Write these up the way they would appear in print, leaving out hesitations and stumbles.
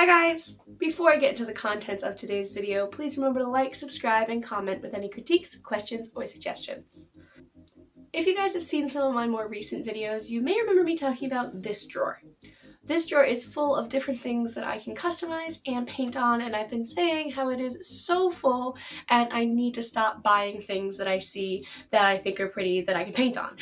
Hi guys! Before I get into the contents of today's video, please remember to like, subscribe, and comment with any critiques, questions, or suggestions. If you guys have seen some of my more recent videos, you may remember me talking about this drawer. This drawer is full of different things that I can customize and paint on, and I've been saying how it is so full and I need to stop buying things that I see that I think are pretty that I can paint on.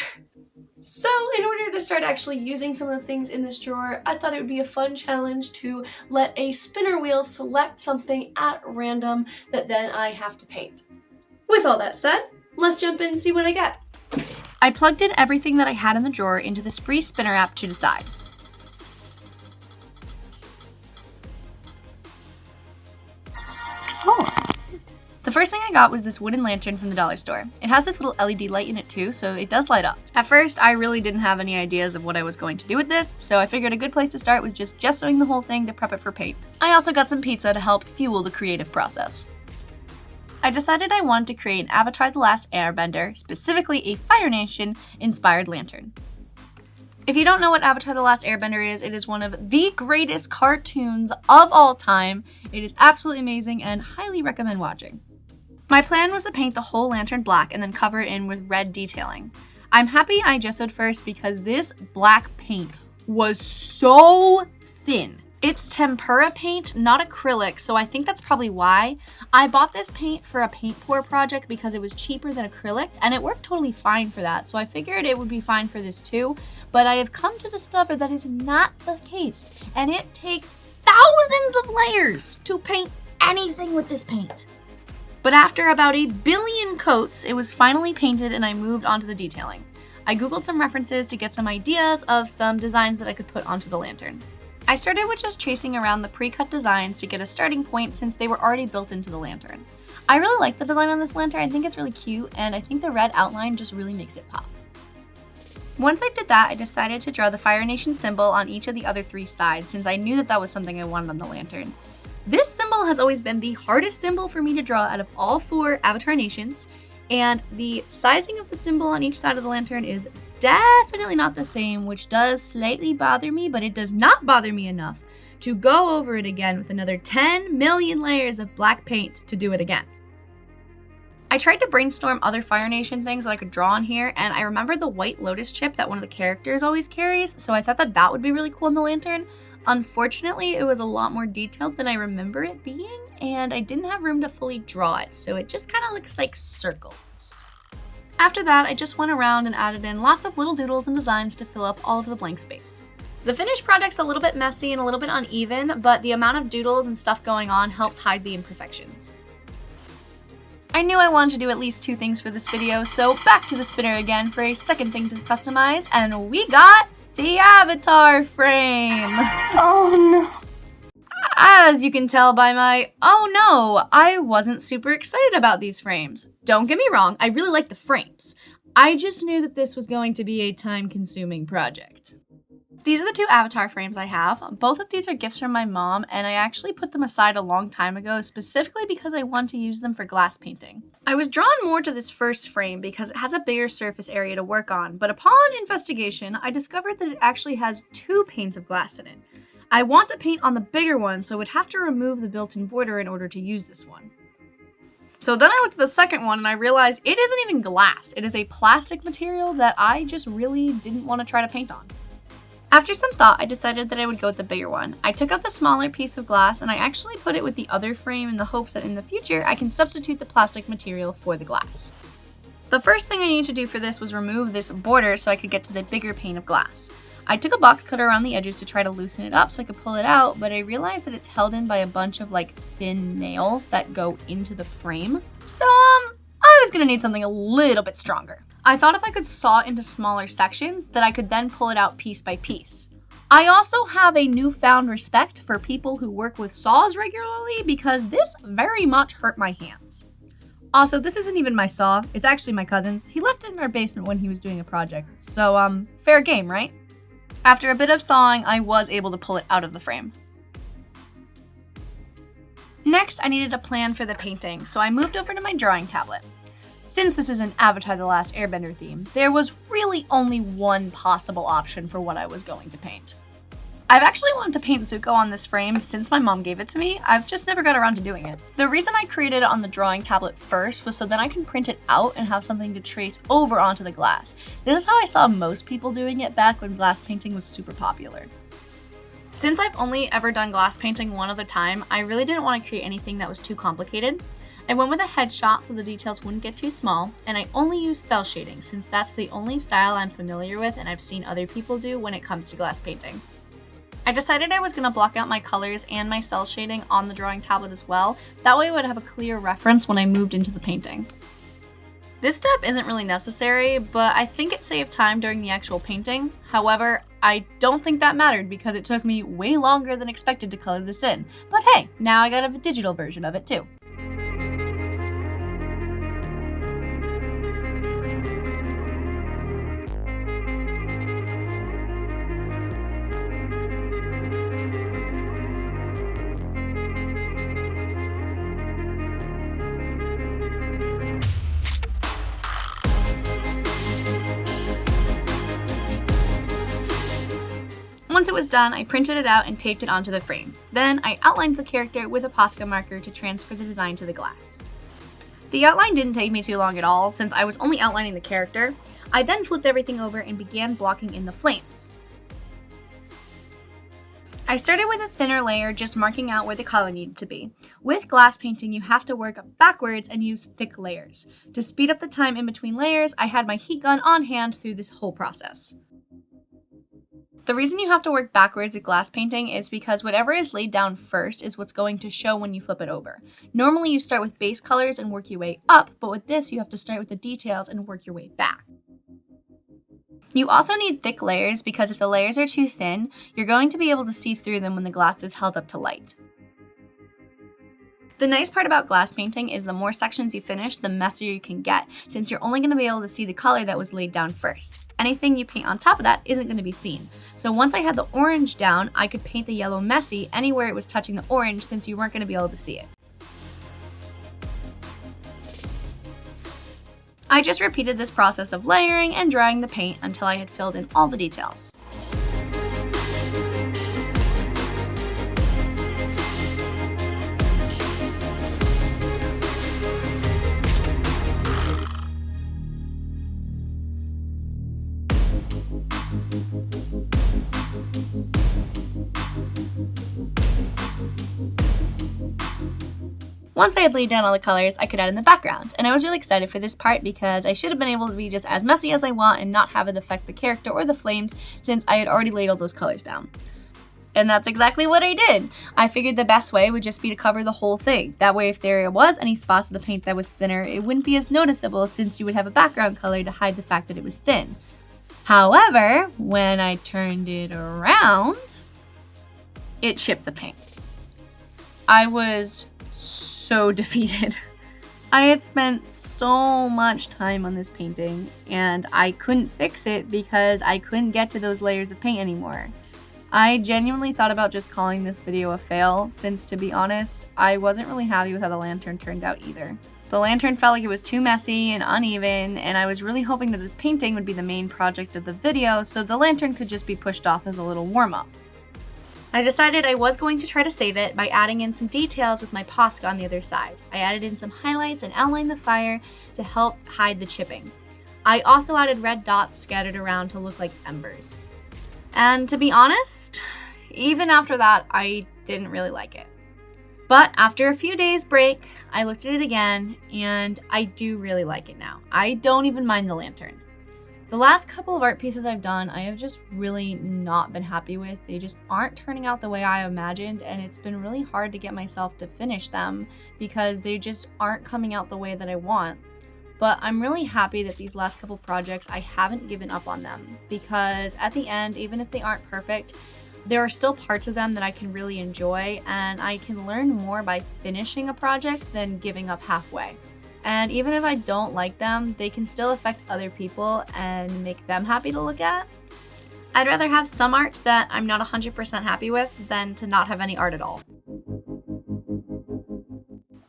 So in order to start actually using some of the things in this drawer, I thought it would be a fun challenge to let a spinner wheel select something at random that then I have to paint. With all that said, let's jump in and see what I get. I plugged in everything that I had in the drawer into this free spinner app to decide. The first thing I got was this wooden lantern from the dollar store. It has this little LED light in it too, so it does light up. At first, I really didn't have any ideas of what I was going to do with this, so I figured a good place to start was just gessoing the whole thing to prep it for paint. I also got some pizza to help fuel the creative process. I decided I wanted to create an Avatar: The Last Airbender, specifically a Fire Nation inspired lantern. If you don't know what Avatar: The Last Airbender is, it is one of the greatest cartoons of all time. It is absolutely amazing and highly recommend watching. My plan was to paint the whole lantern black and then cover it in with red detailing. I'm happy I gessoed first because this black paint was so thin. It's tempera paint, not acrylic, so I think that's probably why. I bought this paint for a paint pour project because it was cheaper than acrylic, and it worked totally fine for that, so I figured it would be fine for this too, but I have come to discover that is not the case, and it takes thousands of layers to paint anything with this paint. But after about 1 billion coats, it was finally painted and I moved on to the detailing. I googled some references to get some ideas of some designs that I could put onto the lantern. I started with just tracing around the pre-cut designs to get a starting point since they were already built into the lantern. I really like the design on this lantern, I think it's really cute, and I think the red outline just really makes it pop. Once I did that, I decided to draw the Fire Nation symbol on each of the other 3 sides since I knew that that was something I wanted on the lantern. This symbol has always been the hardest symbol for me to draw out of all 4 Avatar Nations, and the sizing of the symbol on each side of the lantern is definitely not the same, which does slightly bother me, but it does not bother me enough to go over it again with another 10 million layers of black paint to do it again. I tried to brainstorm other Fire Nation things that I could draw on here, and I remembered the white lotus chip that one of the characters always carries, so I thought that that would be really cool in the lantern. Unfortunately, it was a lot more detailed than I remember it being, and I didn't have room to fully draw it, so it just kind of looks like circles. After that, I just went around and added in lots of little doodles and designs to fill up all of the blank space. The finished project's a little bit messy and a little bit uneven, but the amount of doodles and stuff going on helps hide the imperfections. I knew I wanted to do at least 2 things for this video, so back to the spinner again for a second thing to customize, and we got the Avatar frame! Oh no! As you can tell by my oh no, I wasn't super excited about these frames. Don't get me wrong, I really like the frames. I just knew that this was going to be a time-consuming project. These are the 2 Avatar frames I have. Both of these are gifts from my mom, and I actually put them aside a long time ago, specifically because I want to use them for glass painting. I was drawn more to this first frame because it has a bigger surface area to work on, but upon investigation, I discovered that it actually has 2 panes of glass in it. I want to paint on the bigger one, so I would have to remove the built-in border in order to use this one. So then I looked at the second one and I realized it isn't even glass. It is a plastic material that I just really didn't want to try to paint on. After some thought, I decided that I would go with the bigger one. I took out the smaller piece of glass and I actually put it with the other frame in the hopes that in the future I can substitute the plastic material for the glass. The first thing I needed to do for this was remove this border so I could get to the bigger pane of glass. I took a box cutter around the edges to try to loosen it up so I could pull it out, but I realized that it's held in by a bunch of thin nails that go into the frame. So I was gonna need something a little bit stronger. I thought if I could saw it into smaller sections, that I could then pull it out piece by piece. I also have a newfound respect for people who work with saws regularly because this very much hurt my hands. Also, this isn't even my saw, it's actually my cousin's. He left it in our basement when he was doing a project, so fair game, right? After a bit of sawing, I was able to pull it out of the frame. Next, I needed a plan for the painting, so I moved over to my drawing tablet. Since this is an Avatar: The Last Airbender theme, there was really only one possible option for what I was going to paint. I've actually wanted to paint Zuko on this frame since my mom gave it to me. I've just never got around to doing it. The reason I created it on the drawing tablet first was so then I can print it out and have something to trace over onto the glass. This is how I saw most people doing it back when glass painting was super popular. Since I've only ever done glass painting one other time, I really didn't want to create anything that was too complicated. I went with a headshot so the details wouldn't get too small, and I only used cell shading since that's the only style I'm familiar with and I've seen other people do when it comes to glass painting. I decided I was going to block out my colors and my cell shading on the drawing tablet as well, that way I would have a clear reference when I moved into the painting. This step isn't really necessary, but I think it saved time during the actual painting. However, I don't think that mattered because it took me way longer than expected to color this in. But hey, now I got a digital version of it too. Once it was done, I printed it out and taped it onto the frame. Then I outlined the character with a Posca marker to transfer the design to the glass. The outline didn't take me too long at all since I was only outlining the character. I then flipped everything over and began blocking in the flames. I started with a thinner layer, just marking out where the color needed to be. With glass painting, you have to work backwards and use thick layers. To speed up the time in between layers, I had my heat gun on hand through this whole process. The reason you have to work backwards at glass painting is because whatever is laid down first is what's going to show when you flip it over. Normally you start with base colors and work your way up, but with this you have to start with the details and work your way back. You also need thick layers because if the layers are too thin, you're going to be able to see through them when the glass is held up to light. The nice part about glass painting is the more sections you finish, the messier you can get, since you're only going to be able to see the color that was laid down first. Anything you paint on top of that isn't going to be seen. So once I had the orange down, I could paint the yellow messy anywhere it was touching the orange since you weren't going to be able to see it. I just repeated this process of layering and drying the paint until I had filled in all the details. Once I had laid down all the colors, I could add in the background, and I was really excited for this part because I should have been able to be just as messy as I want and not have it affect the character or the flames since I had already laid all those colors down. And that's exactly what I did. I figured the best way would just be to cover the whole thing. That way if there was any spots of the paint that was thinner, it wouldn't be as noticeable since you would have a background color to hide the fact that it was thin. However, when I turned it around, it chipped the paint. I was so defeated. I had spent so much time on this painting and I couldn't fix it because I couldn't get to those layers of paint anymore. I genuinely thought about just calling this video a fail since, to be honest, I wasn't really happy with how the lantern turned out either. The lantern felt like it was too messy and uneven, and I was really hoping that this painting would be the main project of the video so the lantern could just be pushed off as a little warm-up. I decided I was going to try to save it by adding in some details with my Posca on the other side. I added in some highlights and outlined the fire to help hide the chipping. I also added red dots scattered around to look like embers. And to be honest, even after that, I didn't really like it. But after a few days break, I looked at it again, and I do really like it now. I don't even mind the lantern. The last couple of art pieces I've done, I have just really not been happy with. They just aren't turning out the way I imagined, and it's been really hard to get myself to finish them because they just aren't coming out the way that I want. But I'm really happy that these last couple projects, I haven't given up on them because at the end, even if they aren't perfect, there are still parts of them that I can really enjoy, and I can learn more by finishing a project than giving up halfway. And even if I don't like them, they can still affect other people and make them happy to look at. I'd rather have some art that I'm not 100% happy with than to not have any art at all.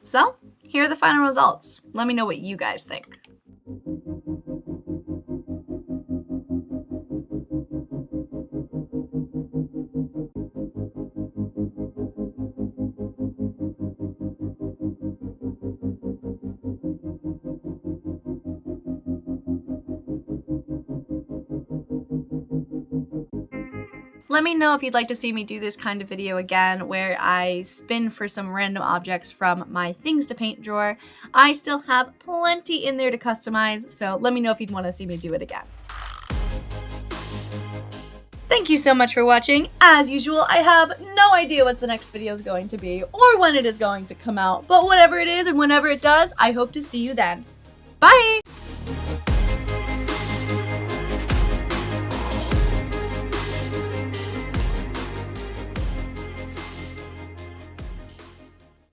So, here are the final results. Let me know what you guys think. Let me know if you'd like to see me do this kind of video again, where I spin for some random objects from my things to paint drawer. I still have plenty in there to customize, so let me know if you'd want to see me do it again. Thank you so much for watching. As usual, I have no idea what the next video is going to be or when it is going to come out, but whatever it is and whenever it does, I hope to see you then. Bye!